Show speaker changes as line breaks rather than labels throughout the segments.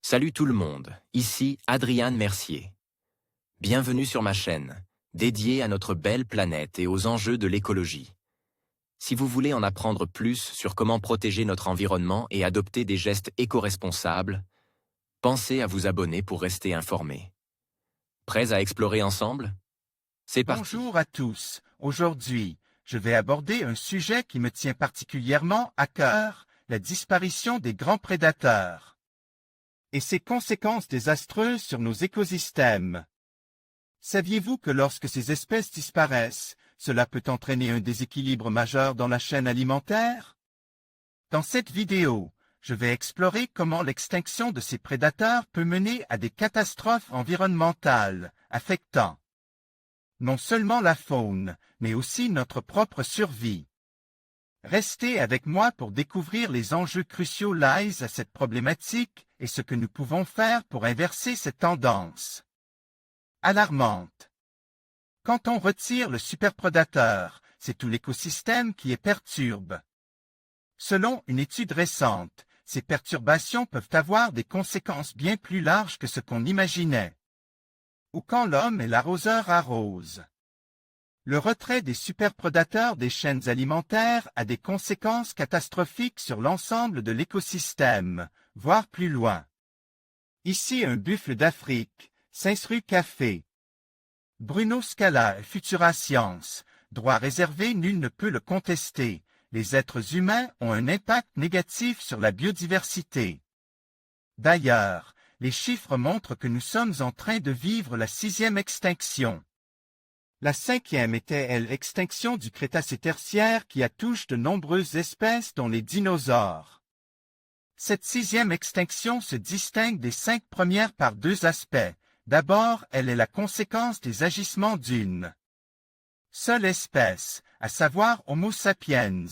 Salut tout le monde, ici Adrian Mercier. Bienvenue sur ma chaîne, dédiée à notre belle planète et aux enjeux de l'écologie. Si vous voulez en apprendre plus sur comment protéger notre environnement et adopter des gestes éco-responsables, pensez à vous abonner pour rester informé. Prêts à explorer ensemble? C'est parti.
Bonjour à tous. Aujourd'hui, je vais aborder un sujet qui me tient particulièrement à cœur, la disparition des grands prédateurs et ses conséquences désastreuses sur nos écosystèmes. Saviez-vous que lorsque ces espèces disparaissent, cela peut entraîner un déséquilibre majeur dans la chaîne alimentaire? Dans cette vidéo, je vais explorer comment l'extinction de ces prédateurs peut mener à des catastrophes environnementales, affectant non seulement la faune, mais aussi notre propre survie. Restez avec moi pour découvrir les enjeux cruciaux liés à cette problématique et ce que nous pouvons faire pour inverser cette tendance alarmante. Quand on retire le superprédateur, c'est tout l'écosystème qui est perturbé. Selon une étude récente, ces perturbations peuvent avoir des conséquences bien plus larges que ce qu'on imaginait. Ou quand l'homme et l'arroseur arrosent. Le retrait des superprédateurs des chaînes alimentaires a des conséquences catastrophiques sur l'ensemble de l'écosystème, voire plus loin. Ici un buffle d'Afrique, Saint-Rue Café. Bruno Scala, Futura Science, droit réservé, nul ne peut le contester. Les êtres humains ont un impact négatif sur la biodiversité. D'ailleurs, les chiffres montrent que nous sommes en train de vivre la 6e extinction. La 5e était l'extinction du Crétacé tertiaire qui a touché de nombreuses espèces dont les dinosaures. Cette 6e extinction se distingue des 5 premières par 2 aspects. D'abord, elle est la conséquence des agissements d'une seule espèce, à savoir Homo sapiens.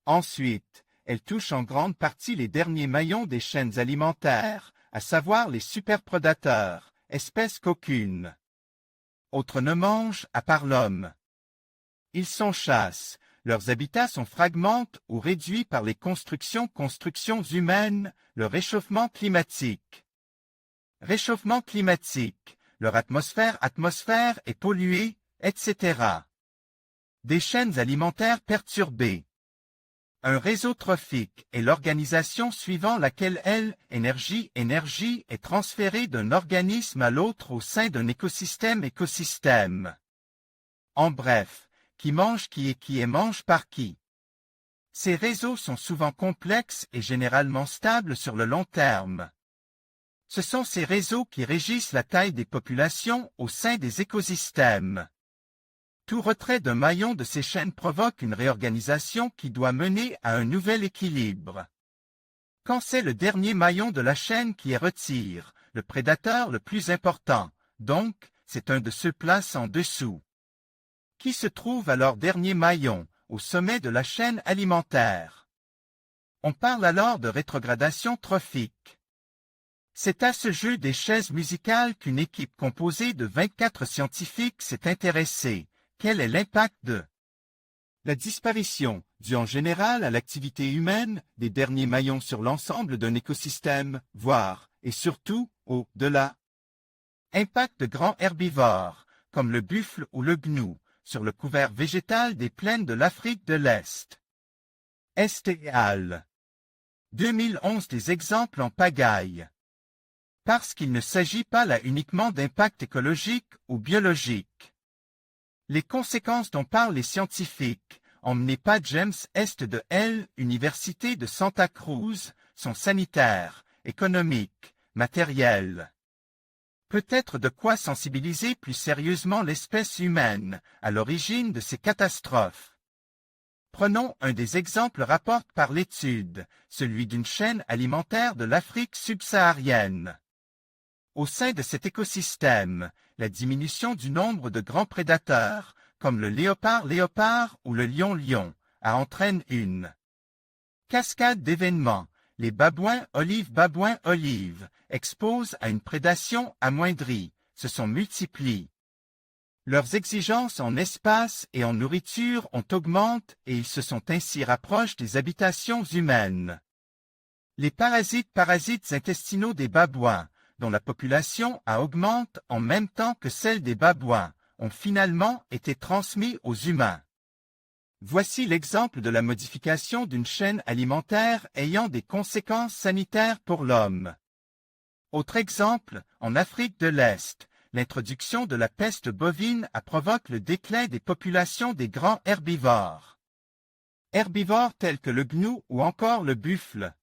Ensuite, elle touche en grande partie les derniers maillons des chaînes alimentaires, à savoir les superprédateurs, espèces qu'aucune autre ne mange à part l'homme. Ils sont chassent, leurs habitats sont fragmentés ou réduits par les constructions humaines, le réchauffement climatique. Réchauffement climatique, leur atmosphère est polluée, etc. Des chaînes alimentaires perturbées. Un réseau trophique est l'organisation suivant laquelle énergie est transférée d'un organisme à l'autre au sein d'un écosystème. En bref, qui mange qui est mange par qui. Ces réseaux sont souvent complexes et généralement stables sur le long terme. Ce sont ces réseaux qui régissent la taille des populations au sein des écosystèmes. Tout retrait d'un maillon de ces chaînes provoque une réorganisation qui doit mener à un nouvel équilibre. Quand c'est le dernier maillon de la chaîne qui est retire, le prédateur le plus important, donc, c'est un de ceux placés en dessous. Qui se trouve alors dernier maillon, au sommet de la chaîne alimentaire. On parle alors de rétrogradation trophique. C'est à ce jeu des chaises musicales qu'une équipe composée de 24 scientifiques s'est intéressée. Quel est l'impact de la disparition, due en général à l'activité humaine, des derniers maillons sur l'ensemble d'un écosystème, voire, et surtout, au-delà? Impact de grands herbivores, comme le buffle ou le gnou, sur le couvert végétal des plaines de l'Afrique de l'Est. Al. 2011 des exemples en pagaille. Parce qu'il ne s'agit pas là uniquement d'impact écologique ou biologique. Les conséquences dont parlent les scientifiques, emmenés par James Est de l'Université de Santa Cruz, sont sanitaires, économiques, matérielles. Peut-être de quoi sensibiliser plus sérieusement l'espèce humaine à l'origine de ces catastrophes. Prenons un des exemples rapportés par l'étude, celui d'une chaîne alimentaire de l'Afrique subsaharienne. Au sein de cet écosystème, la diminution du nombre de grands prédateurs, comme le léopard ou le lion, entraîne une cascade d'événements. Les babouins olives exposent à une prédation amoindrie, se sont multipliés. Leurs exigences en espace et en nourriture ont augmenté et ils se sont ainsi rapprochés des habitations humaines. Les parasites intestinaux des babouins, dont la population augmente en même temps que celle des babouins, ont finalement été transmis aux humains. Voici l'exemple de la modification d'une chaîne alimentaire ayant des conséquences sanitaires pour l'homme. Autre exemple, en Afrique de l'Est, l'introduction de la peste bovine a provoqué le déclin des populations des grands herbivores. Herbivores tels que le gnou ou encore le buffle.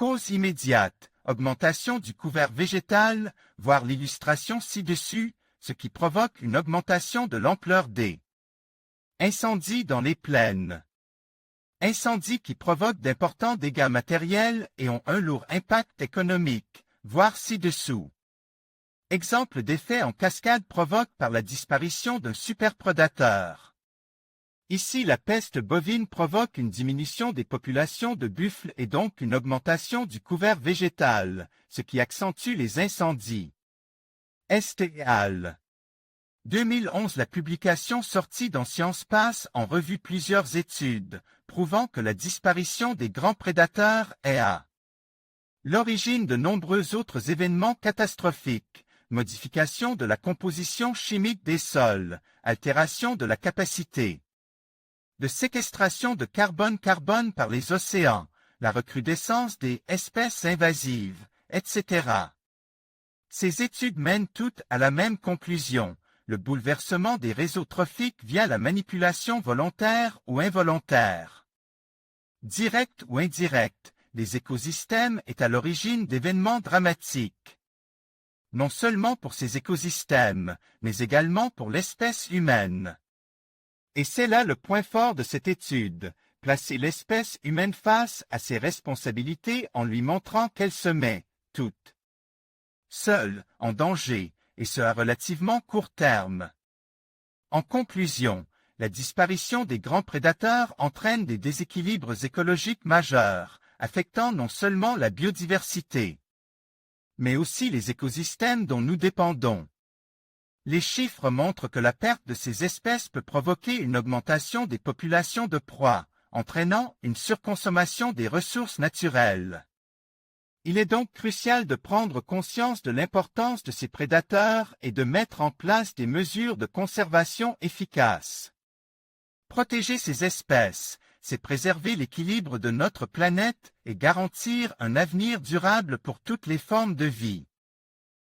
Cause immédiate, augmentation du couvert végétal, voir l'illustration ci-dessus, ce qui provoque une augmentation de l'ampleur des incendies dans les plaines. Incendies qui provoquent d'importants dégâts matériels et ont un lourd impact économique, voir ci-dessous. Exemple d'effet en cascade provoqué par la disparition d'un superprédateur. Ici, la peste bovine provoque une diminution des populations de buffles et donc une augmentation du couvert végétal, ce qui accentue les incendies. Al. 2011 La publication sortie dans Science passe en revue plusieurs études, prouvant que la disparition des grands prédateurs est à l'origine de nombreux autres événements catastrophiques, modification de la composition chimique des sols, altération de la capacité de séquestration de carbone par les océans, la recrudescence des espèces invasives, etc. Ces études mènent toutes à la même conclusion, le bouleversement des réseaux trophiques via la manipulation volontaire ou involontaire. Direct ou indirect, les écosystèmes est à l'origine d'événements dramatiques. Non seulement pour ces écosystèmes, mais également pour l'espèce humaine. Et c'est là le point fort de cette étude, placer l'espèce humaine face à ses responsabilités en lui montrant qu'elle se met, toute seule, en danger, et ce à relativement court terme. En conclusion, la disparition des grands prédateurs entraîne des déséquilibres écologiques majeurs, affectant non seulement la biodiversité, mais aussi les écosystèmes dont nous dépendons. Les chiffres montrent que la perte de ces espèces peut provoquer une augmentation des populations de proies, entraînant une surconsommation des ressources naturelles. Il est donc crucial de prendre conscience de l'importance de ces prédateurs et de mettre en place des mesures de conservation efficaces. Protéger ces espèces, c'est préserver l'équilibre de notre planète et garantir un avenir durable pour toutes les formes de vie.